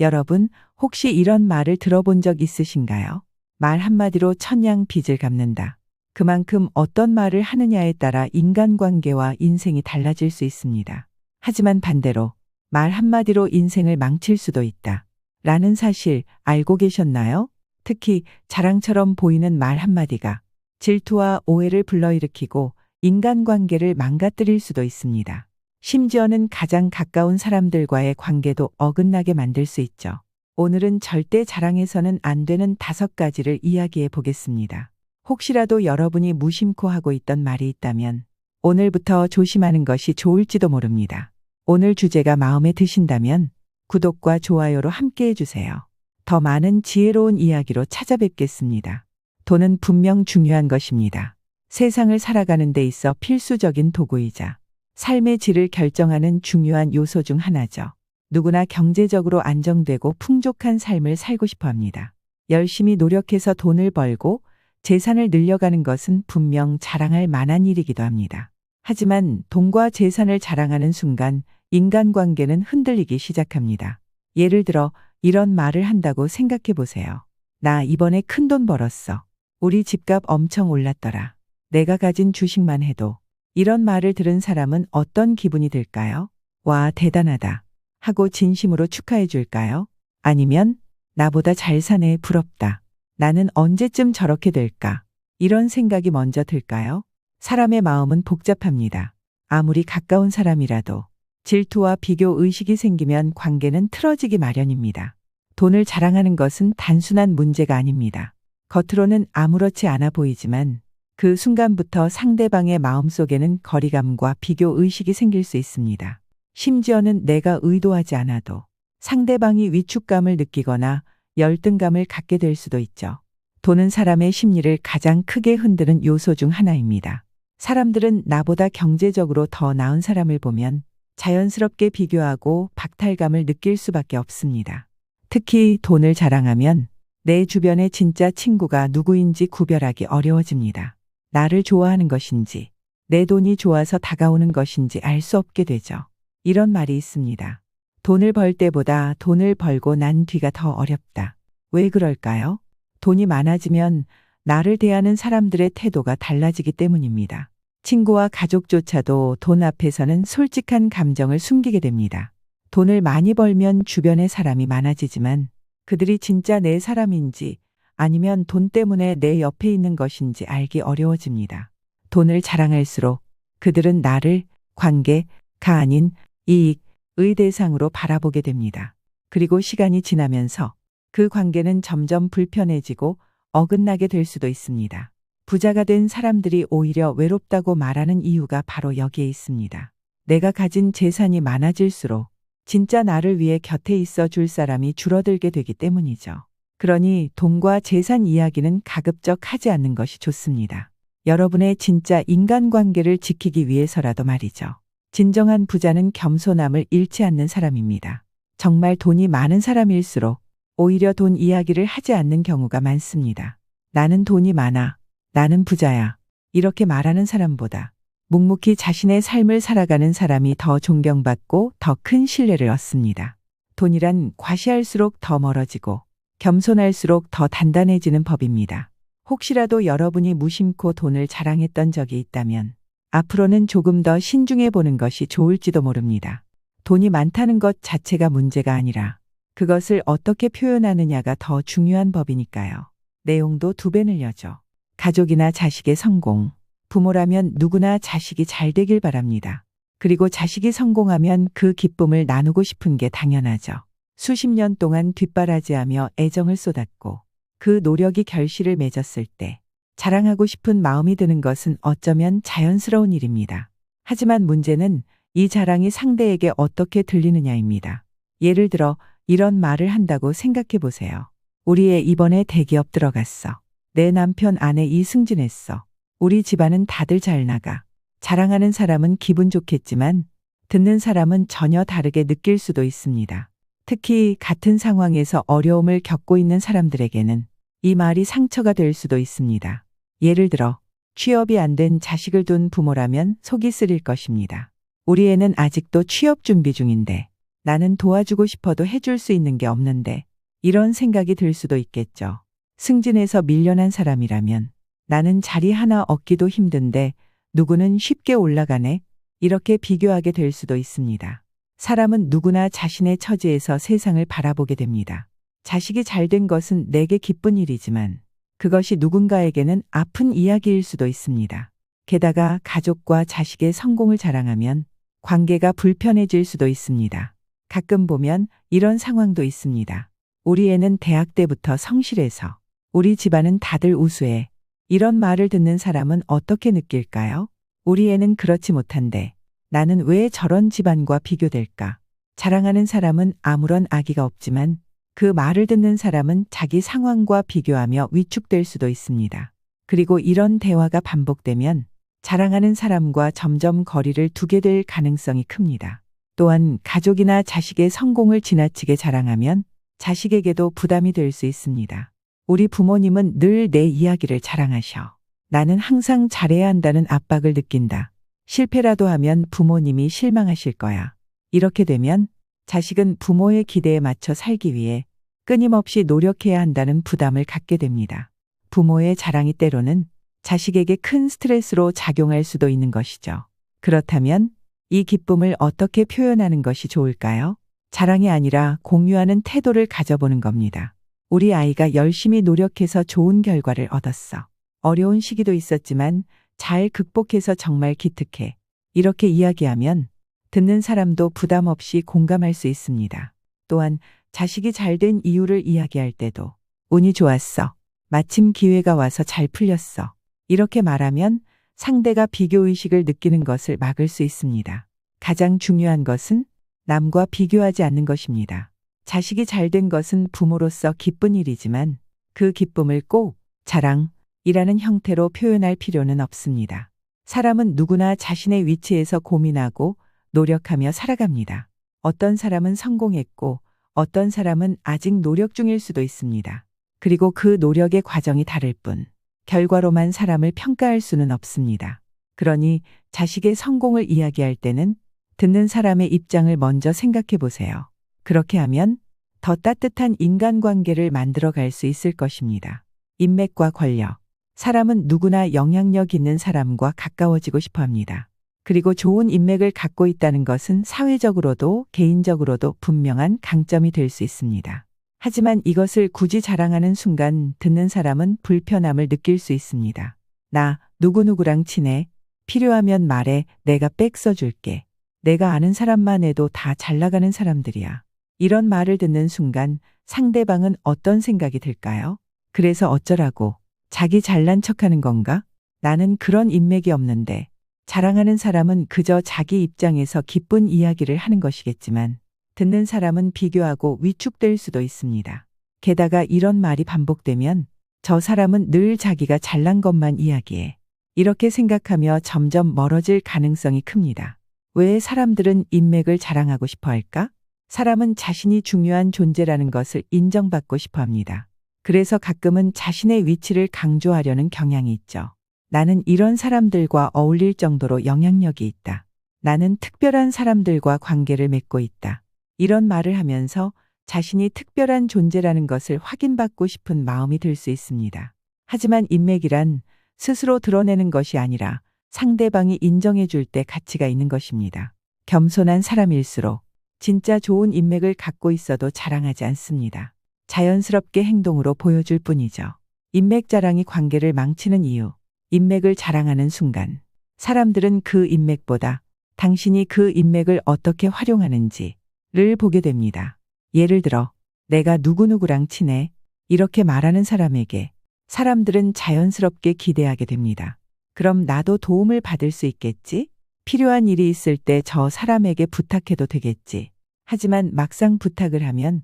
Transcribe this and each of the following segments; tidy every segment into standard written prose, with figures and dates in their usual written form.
여러분, 혹시 이런 말을 들어본 적 있으신가요? 말 한마디로 천냥 빚을 갚는다. 그만큼 어떤 말을 하느냐에 따라 인간관계와 인생이 달라질 수 있습니다. 하지만 반대로 말 한마디로 인생을 망칠 수도 있다. 라는 사실 알고 계셨나요? 특히 자랑처럼 보이는 말 한마디가 질투와 오해를 불러일으키고 인간관계를 망가뜨릴 수도 있습니다. 심지어는 가장 가까운 사람들과의 관계도 어긋나게 만들 수 있죠. 오늘은 절대 자랑해서는 안 되는 5가지를 이야기해 보겠습니다. 혹시라도 여러분이 무심코 하고 있던 말이 있다면 오늘부터 조심하는 것이 좋을지도 모릅니다. 오늘 주제가 마음에 드신다면 구독과 좋아요로 함께 해주세요. 더 많은 지혜로운 이야기로 찾아뵙겠습니다. 돈은 분명 중요한 것입니다. 세상을 살아가는 데 있어 필수적인 도구이자 삶의 질을 결정하는 중요한 요소 중 하나죠. 누구나 경제적으로 안정되고 풍족한 삶을 살고 싶어 합니다. 열심히 노력해서 돈을 벌고 재산을 늘려가는 것은 분명 자랑할 만한 일이기도 합니다. 하지만 돈과 재산을 자랑하는 순간 인간관계는 흔들리기 시작합니다. 예를 들어 이런 말을 한다고 생각해 보세요. 나 이번에 큰돈 벌었어. 우리 집값 엄청 올랐더라. 내가 가진 주식만 해도. 이런 말을 들은 사람은 어떤 기분이 들까요? 와, 대단하다. 하고 진심으로 축하해 줄까요? 아니면 나보다 잘 사네, 부럽다. 나는 언제쯤 저렇게 될까? 이런 생각이 먼저 들까요? 사람의 마음은 복잡합니다. 아무리 가까운 사람이라도 질투와 비교 의식이 생기면 관계는 틀어지기 마련입니다. 돈을 자랑하는 것은 단순한 문제가 아닙니다. 겉으로는 아무렇지 않아 보이지만 그 순간부터 상대방의 마음속에는 거리감과 비교 의식이 생길 수 있습니다. 심지어는 내가 의도하지 않아도 상대방이 위축감을 느끼거나 열등감을 갖게 될 수도 있죠. 돈은 사람의 심리를 가장 크게 흔드는 요소 중 하나입니다. 사람들은 나보다 경제적으로 더 나은 사람을 보면 자연스럽게 비교하고 박탈감을 느낄 수밖에 없습니다. 특히 돈을 자랑하면 내 주변의 진짜 친구가 누구인지 구별하기 어려워집니다. 나를 좋아하는 것인지, 내 돈이 좋아서 다가오는 것인지 알 수 없게 되죠. 이런 말이 있습니다. 돈을 벌 때보다 돈을 벌고 난 뒤가 더 어렵다. 왜 그럴까요? 돈이 많아지면 나를 대하는 사람들의 태도가 달라지기 때문입니다. 친구와 가족조차도 돈 앞에서는 솔직한 감정을 숨기게 됩니다. 돈을 많이 벌면 주변에 사람이 많아지지만 그들이 진짜 내 사람인지 아니면 돈 때문에 내 옆에 있는 것인지 알기 어려워집니다. 돈을 자랑할수록 그들은 나를 관계가 아닌 이익의 대상으로 바라보게 됩니다. 그리고 시간이 지나면서 그 관계는 점점 불편해지고 어긋나게 될 수도 있습니다. 부자가 된 사람들이 오히려 외롭다고 말하는 이유가 바로 여기에 있습니다. 내가 가진 재산이 많아질수록 진짜 나를 위해 곁에 있어 줄 사람이 줄어들게 되기 때문이죠. 그러니 돈과 재산 이야기는 가급적 하지 않는 것이 좋습니다. 여러분의 진짜 인간관계를 지키기 위해서라도 말이죠. 진정한 부자는 겸손함을 잃지 않는 사람입니다. 정말 돈이 많은 사람일수록 오히려 돈 이야기를 하지 않는 경우가 많습니다. 나는 돈이 많아. 나는 부자야. 이렇게 말하는 사람보다 묵묵히 자신의 삶을 살아가는 사람이 더 존경받고 더 큰 신뢰를 얻습니다. 돈이란 과시할수록 더 멀어지고 겸손할수록 더 단단해지는 법입니다. 혹시라도 여러분이 무심코 돈을 자랑했던 적이 있다면 앞으로는 조금 더 신중해 보는 것이 좋을지도 모릅니다. 돈이 많다는 것 자체가 문제가 아니라 그것을 어떻게 표현하느냐가 더 중요한 법이니까요. 내용도 2배 늘려줘. 가족이나 자식의 성공. 부모라면 누구나 자식이 잘 되길 바랍니다. 그리고 자식이 성공하면 그 기쁨을 나누고 싶은 게 당연하죠. 수십 년 동안 뒷바라지하며 애정을 쏟았고 그 노력이 결실을 맺었을 때 자랑하고 싶은 마음이 드는 것은 어쩌면 자연스러운 일입니다. 하지만 문제는 이 자랑이 상대에게 어떻게 들리느냐입니다. 예를 들어 이런 말을 한다고 생각해 보세요. 우리 애 이번에 대기업 들어갔어. 내 남편 아내 승진했어. 우리 집안은 다들 잘 나가. 자랑하는 사람은 기분 좋겠지만 듣는 사람은 전혀 다르게 느낄 수도 있습니다. 특히 같은 상황에서 어려움을 겪고 있는 사람들에게는 이 말이 상처가 될 수도 있습니다. 예를 들어 취업이 안 된 자식을 둔 부모라면 속이 쓰릴 것입니다. 우리 애는 아직도 취업 준비 중인데 나는 도와주고 싶어도 해줄 수 있는 게 없는데 이런 생각이 들 수도 있겠죠. 승진해서 밀려난 사람이라면 나는 자리 하나 얻기도 힘든데 누구는 쉽게 올라가네. 이렇게 비교하게 될 수도 있습니다. 사람은 누구나 자신의 처지에서 세상을 바라보게 됩니다. 자식이 잘된 것은 내게 기쁜 일이지만 그것이 누군가에게는 아픈 이야기일 수도 있습니다. 게다가 가족과 자식의 성공을 자랑하면 관계가 불편해질 수도 있습니다. 가끔 보면 이런 상황도 있습니다. 우리 애는 대학 때부터 성실해서 우리 집안은 다들 우수해. 이런 말을 듣는 사람은 어떻게 느낄까요? 우리 애는 그렇지 못한데 나는 왜 저런 집안과 비교될까? 자랑하는 사람은 아무런 악의가 없지만 그 말을 듣는 사람은 자기 상황과 비교하며 위축될 수도 있습니다. 그리고 이런 대화가 반복되면 자랑하는 사람과 점점 거리를 두게 될 가능성이 큽니다. 또한 가족이나 자식의 성공을 지나치게 자랑하면 자식에게도 부담이 될 수 있습니다. 우리 부모님은 늘 내 이야기를 자랑하셔. 나는 항상 잘해야 한다는 압박을 느낀다. 실패라도 하면 부모님이 실망하실 거야. 이렇게 되면 자식은 부모의 기대에 맞춰 살기 위해 끊임없이 노력해야 한다는 부담을 갖게 됩니다. 부모의 자랑이 때로는 자식에게 큰 스트레스로 작용할 수도 있는 것이죠. 그렇다면 이 기쁨을 어떻게 표현하는 것이 좋을까요? 자랑이 아니라 공유하는 태도를 가져보는 겁니다. 우리 아이가 열심히 노력해서 좋은 결과를 얻었어. 어려운 시기도 있었지만 잘 극복해서 정말 기특해. 이렇게 이야기하면 듣는 사람도 부담 없이 공감할 수 있습니다. 또한 자식이 잘된 이유를 이야기할 때도 운이 좋았어. 마침 기회가 와서 잘 풀렸어. 이렇게 말하면 상대가 비교의식을 느끼는 것을 막을 수 있습니다. 가장 중요한 것은 남과 비교하지 않는 것입니다. 자식이 잘된 것은 부모로서 기쁜 일이지만 그 기쁨을 꼭 자랑이라는 형태로 표현할 필요는 없습니다. 사람은 누구나 자신의 위치에서 고민하고 노력하며 살아갑니다. 어떤 사람은 성공했고 어떤 사람은 아직 노력 중일 수도 있습니다. 그리고 그 노력의 과정이 다를 뿐 결과로만 사람을 평가할 수는 없습니다. 그러니 자식의 성공을 이야기할 때는 듣는 사람의 입장을 먼저 생각해 보세요. 그렇게 하면 더 따뜻한 인간관계를 만들어 갈 수 있을 것입니다. 인맥과 권력. 사람은 누구나 영향력 있는 사람과 가까워지고 싶어 합니다. 그리고 좋은 인맥을 갖고 있다는 것은 사회적으로도 개인적으로도 분명한 강점이 될 수 있습니다. 하지만 이것을 굳이 자랑하는 순간 듣는 사람은 불편함을 느낄 수 있습니다. 나 누구누구랑 친해. 필요하면 말해. 내가 백 써줄게. 내가 아는 사람만 해도 다 잘 나가는 사람들이야. 이런 말을 듣는 순간 상대방은 어떤 생각이 들까요? 그래서 어쩌라고? 자기 잘난 척하는 건가? 나는 그런 인맥이 없는데. 자랑하는 사람은 그저 자기 입장에서 기쁜 이야기를 하는 것이겠지만 듣는 사람은 비교하고 위축될 수도 있습니다. 게다가 이런 말이 반복되면 저 사람은 늘 자기가 잘난 것만 이야기해. 이렇게 생각하며 점점 멀어질 가능성이 큽니다. 왜 사람들은 인맥을 자랑하고 싶어 할까? 사람은 자신이 중요한 존재라는 것을 인정받고 싶어 합니다. 그래서 가끔은 자신의 위치를 강조하려는 경향이 있죠. 나는 이런 사람들과 어울릴 정도로 영향력이 있다. 나는 특별한 사람들과 관계를 맺고 있다. 이런 말을 하면서 자신이 특별한 존재라는 것을 확인받고 싶은 마음이 들 수 있습니다. 하지만 인맥이란 스스로 드러내는 것이 아니라 상대방이 인정해 줄 때 가치가 있는 것입니다. 겸손한 사람일수록 진짜 좋은 인맥을 갖고 있어도 자랑하지 않습니다. 자연스럽게 행동으로 보여줄 뿐이죠. 인맥 자랑이 관계를 망치는 이유. 인맥을 자랑하는 순간 사람들은 그 인맥보다 당신이 그 인맥을 어떻게 활용하는지를 보게 됩니다. 예를 들어 내가 누구누구랑 친해. 이렇게 말하는 사람에게 사람들은 자연스럽게 기대하게 됩니다. 그럼 나도 도움을 받을 수 있겠지? 필요한 일이 있을 때 저 사람에게 부탁해도 되겠지. 하지만 막상 부탁을 하면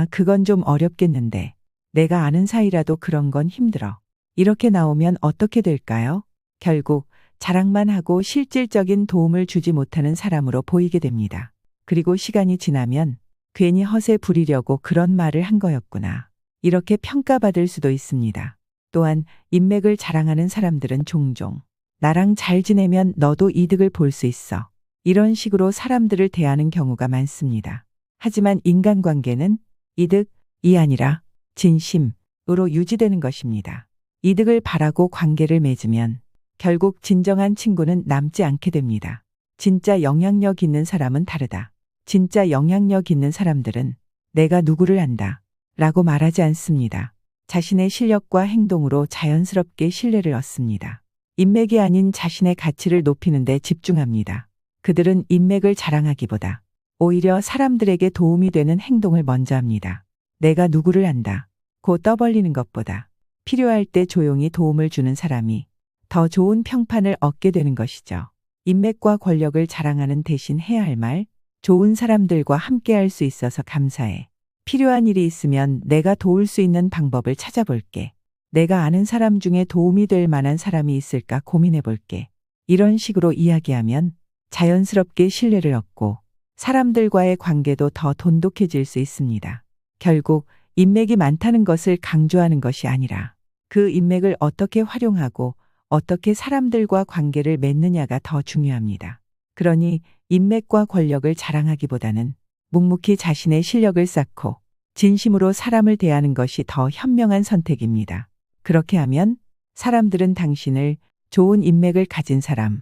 그건 좀 어렵겠는데. 내가 아는 사이라도 그런 건 힘들어. 이렇게 나오면 어떻게 될까요? 결국 자랑만 하고 실질적인 도움을 주지 못하는 사람으로 보이게 됩니다. 그리고 시간이 지나면 괜히 허세 부리려고 그런 말을 한 거였구나. 이렇게 평가받을 수도 있습니다. 또한 인맥을 자랑하는 사람들은 종종 나랑 잘 지내면 너도 이득을 볼 수 있어. 이런 식으로 사람들을 대하는 경우가 많습니다. 하지만 인간관계는 이득이 아니라 진심으로 유지되는 것입니다. 이득을 바라고 관계를 맺으면 결국 진정한 친구는 남지 않게 됩니다. 진짜 영향력 있는 사람은 다르다. 진짜 영향력 있는 사람들은 내가 누구를 안다 라고 말하지 않습니다. 자신의 실력과 행동으로 자연스럽게 신뢰를 얻습니다. 인맥이 아닌 자신의 가치를 높이는 데 집중합니다. 그들은 인맥을 자랑하기보다 오히려 사람들에게 도움이 되는 행동을 먼저 합니다. 내가 누구를 안다 고 떠벌리는 것보다 필요할 때 조용히 도움을 주는 사람이 더 좋은 평판을 얻게 되는 것이죠. 인맥과 권력을 자랑하는 대신 해야 할 말, 좋은 사람들과 함께할 수 있어서 감사해. 필요한 일이 있으면 내가 도울 수 있는 방법을 찾아볼게. 내가 아는 사람 중에 도움이 될 만한 사람이 있을까 고민해 볼게. 이런 식으로 이야기하면 자연스럽게 신뢰를 얻고 사람들과의 관계도 더 돈독해질 수 있습니다. 결국 인맥이 많다는 것을 강조하는 것이 아니라 그 인맥을 어떻게 활용하고 어떻게 사람들과 관계를 맺느냐가 더 중요합니다. 그러니 인맥과 권력을 자랑하기보다는 묵묵히 자신의 실력을 쌓고 진심으로 사람을 대하는 것이 더 현명한 선택입니다. 그렇게 하면 사람들은 당신을 좋은 인맥을 가진 사람이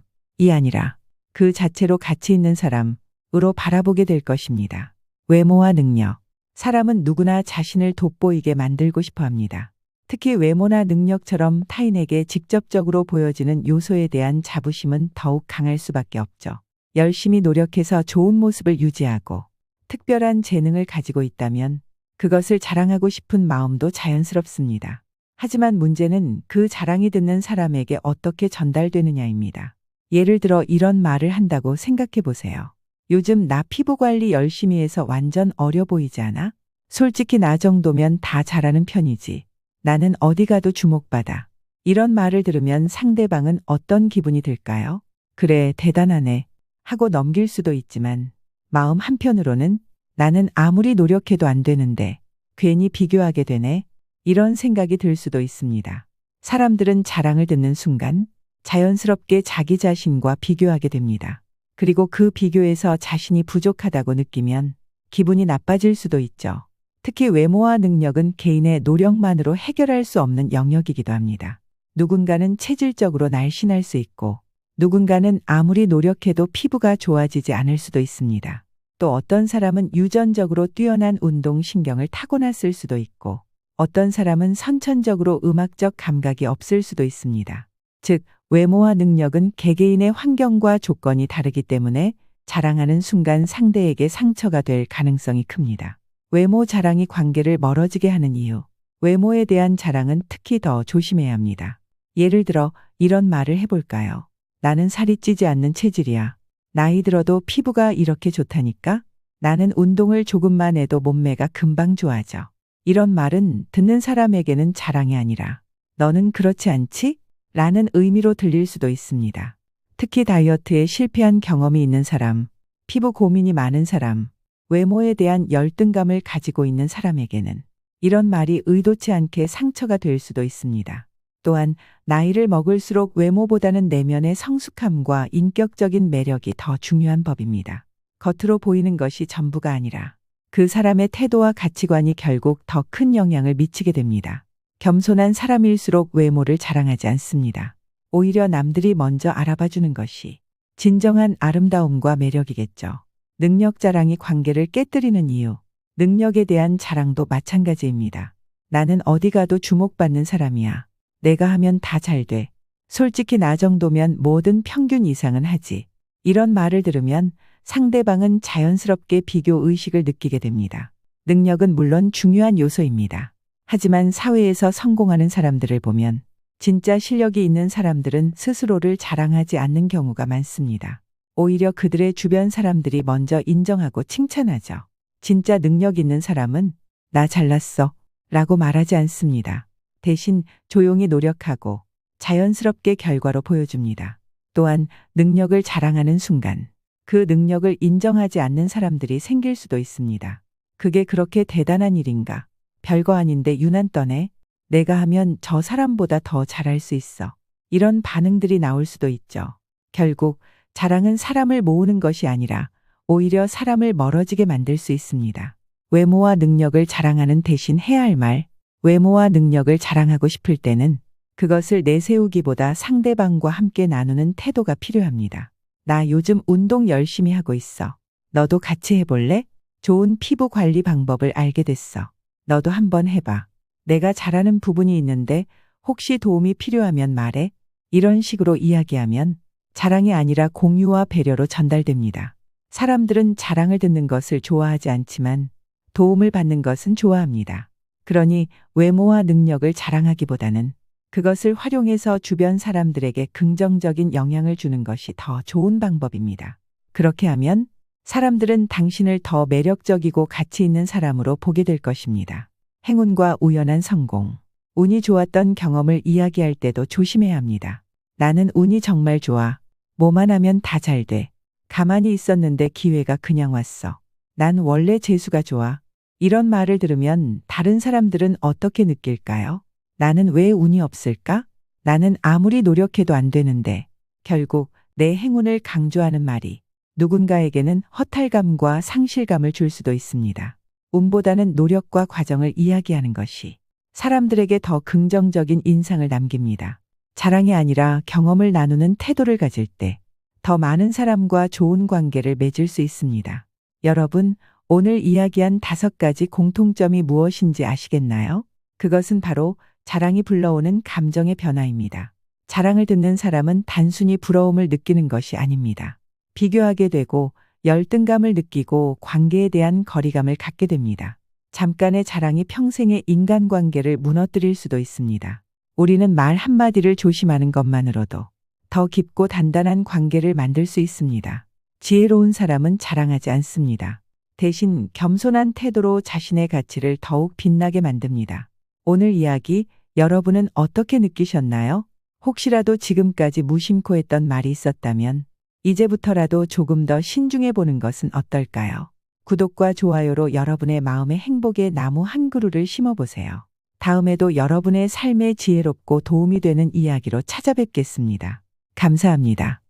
아니라 그 자체로 가치 있는 사람으로 바라보게 될 것입니다. 외모와 능력. 사람은 누구나 자신을 돋보이게 만들고 싶어 합니다. 특히 외모나 능력처럼 타인에게 직접적으로 보여지는 요소에 대한 자부심은 더욱 강할 수밖에 없죠. 열심히 노력해서 좋은 모습을 유지하고 특별한 재능을 가지고 있다면 그것을 자랑하고 싶은 마음도 자연스럽습니다. 하지만 문제는 그 자랑이 듣는 사람에게 어떻게 전달되느냐입니다. 예를 들어 이런 말을 한다고 생각해 보세요. 요즘 나 피부 관리 열심히 해서 완전 어려 보이지 않아? 솔직히 나 정도면 다 잘하는 편이지. 나는 어디 가도 주목받아. 이런 말을 들으면 상대방은 어떤 기분이 들까요? 그래, 대단하네 하고 넘길 수도 있지만 마음 한편으로는 나는 아무리 노력해도 안 되는데 괜히 비교하게 되네. 이런 생각이 들 수도 있습니다. 사람들은 자랑을 듣는 순간 자연스럽게 자기 자신과 비교하게 됩니다. 그리고 그 비교에서 자신이 부족하다고 느끼면 기분이 나빠질 수도 있죠. 특히 외모와 능력은 개인의 노력만으로 해결할 수 없는 영역이기도 합니다. 누군가는 체질적으로 날씬할 수 있고 누군가는 아무리 노력해도 피부가 좋아지지 않을 수도 있습니다. 또 어떤 사람은 유전적으로 뛰어난 운동신경을 타고났을 수도 있고 어떤 사람은 선천적으로 음악적 감각이 없을 수도 있습니다. 즉, 외모와 능력은 개개인의 환경과 조건이 다르기 때문에 자랑하는 순간 상대에게 상처가 될 가능성이 큽니다. 외모 자랑이 관계를 멀어지게 하는 이유. 외모에 대한 자랑은 특히 더 조심해야 합니다. 예를 들어 이런 말을 해볼까요? 나는 살이 찌지 않는 체질이야. 나이 들어도 피부가 이렇게 좋다니까? 나는 운동을 조금만 해도 몸매가 금방 좋아져. 이런 말은 듣는 사람에게는 자랑이 아니라 너는 그렇지 않지? 라는 의미로 들릴 수도 있습니다. 특히 다이어트에 실패한 경험이 있는 사람, 피부 고민이 많은 사람, 외모에 대한 열등감을 가지고 있는 사람에게는 이런 말이 의도치 않게 상처가 될 수도 있습니다. 또한 나이를 먹을수록 외모보다는 내면의 성숙함과 인격적인 매력이 더 중요한 법입니다. 겉으로 보이는 것이 전부가 아니라 그 사람의 태도와 가치관이 결국 더 큰 영향을 미치게 됩니다. 겸손한 사람일수록 외모를 자랑하지 않습니다. 오히려 남들이 먼저 알아봐 주는 것이 진정한 아름다움과 매력이겠죠. 능력 자랑이 관계를 깨뜨리는 이유. 능력에 대한 자랑도 마찬가지입니다. 나는 어디 가도 주목받는 사람이야. 내가 하면 다 잘 돼. 솔직히 나 정도면 뭐든 평균 이상은 하지. 이런 말을 들으면 상대방은 자연스럽게 비교 의식을 느끼게 됩니다. 능력은 물론 중요한 요소입니다. 하지만 사회에서 성공하는 사람들을 보면 진짜 실력이 있는 사람들은 스스로를 자랑하지 않는 경우가 많습니다. 오히려 그들의 주변 사람들이 먼저 인정하고 칭찬하죠. 진짜 능력 있는 사람은 나 잘났어 라고 말하지 않습니다. 대신 조용히 노력하고 자연스럽게 결과로 보여줍니다. 또한 능력을 자랑하는 순간 그 능력을 인정하지 않는 사람들이 생길 수도 있습니다. 그게 그렇게 대단한 일인가? 별거 아닌데 유난 떠네. 내가 하면 저 사람보다 더 잘할 수 있어. 이런 반응들이 나올 수도 있죠. 결국 자랑은 사람을 모으는 것이 아니라 오히려 사람을 멀어지게 만들 수 있습니다. 외모와 능력을 자랑하는 대신 해야 할 말, 외모와 능력을 자랑하고 싶을 때는 그것을 내세우기보다 상대방과 함께 나누는 태도가 필요합니다. 나 요즘 운동 열심히 하고 있어. 너도 같이 해볼래? 좋은 피부 관리 방법을 알게 됐어. 너도 한번 해봐. 내가 잘하는 부분이 있는데 혹시 도움이 필요하면 말해. 이런 식으로 이야기하면 자랑이 아니라 공유와 배려로 전달됩니다. 사람들은 자랑을 듣는 것을 좋아하지 않지만 도움을 받는 것은 좋아합니다. 그러니 외모와 능력을 자랑하기보다는 그것을 활용해서 주변 사람들에게 긍정적인 영향을 주는 것이 더 좋은 방법입니다. 그렇게 하면 사람들은 당신을 더 매력적이고 가치 있는 사람으로 보게 될 것입니다. 행운과 우연한 성공. 운이 좋았던 경험을 이야기할 때도 조심해야 합니다. 나는 운이 정말 좋아. 뭐만 하면 다 잘 돼. 가만히 있었는데 기회가 그냥 왔어. 난 원래 재수가 좋아. 이런 말을 들으면 다른 사람들은 어떻게 느낄까요? 나는 왜 운이 없을까? 나는 아무리 노력해도 안 되는데. 결국 내 행운을 강조하는 말이 누군가에게는 허탈감과 상실감을 줄 수도 있습니다. 운보다는 노력과 과정을 이야기하는 것이 사람들에게 더 긍정적인 인상을 남깁니다. 자랑이 아니라 경험을 나누는 태도를 가질 때 더 많은 사람과 좋은 관계를 맺을 수 있습니다. 여러분, 오늘 이야기한 5가지 공통점이 무엇인지 아시겠나요? 그것은 바로 자랑이 불러오는 감정의 변화입니다. 자랑을 듣는 사람은 단순히 부러움을 느끼는 것이 아닙니다. 비교하게 되고 열등감을 느끼고 관계에 대한 거리감을 갖게 됩니다. 잠깐의 자랑이 평생의 인간관계를 무너뜨릴 수도 있습니다. 우리는 말 한마디를 조심하는 것만으로도 더 깊고 단단한 관계를 만들 수 있습니다. 지혜로운 사람은 자랑하지 않습니다. 대신 겸손한 태도로 자신의 가치를 더욱 빛나게 만듭니다. 오늘 이야기 여러분은 어떻게 느끼셨나요? 혹시라도 지금까지 무심코 했던 말이 있었다면 이제부터라도 조금 더 신중해 보는 것은 어떨까요? 구독과 좋아요로 여러분의 마음의 행복의 나무 한 그루를 심어보세요. 다음에도 여러분의 삶에 지혜롭고 도움이 되는 이야기로 찾아뵙겠습니다. 감사합니다.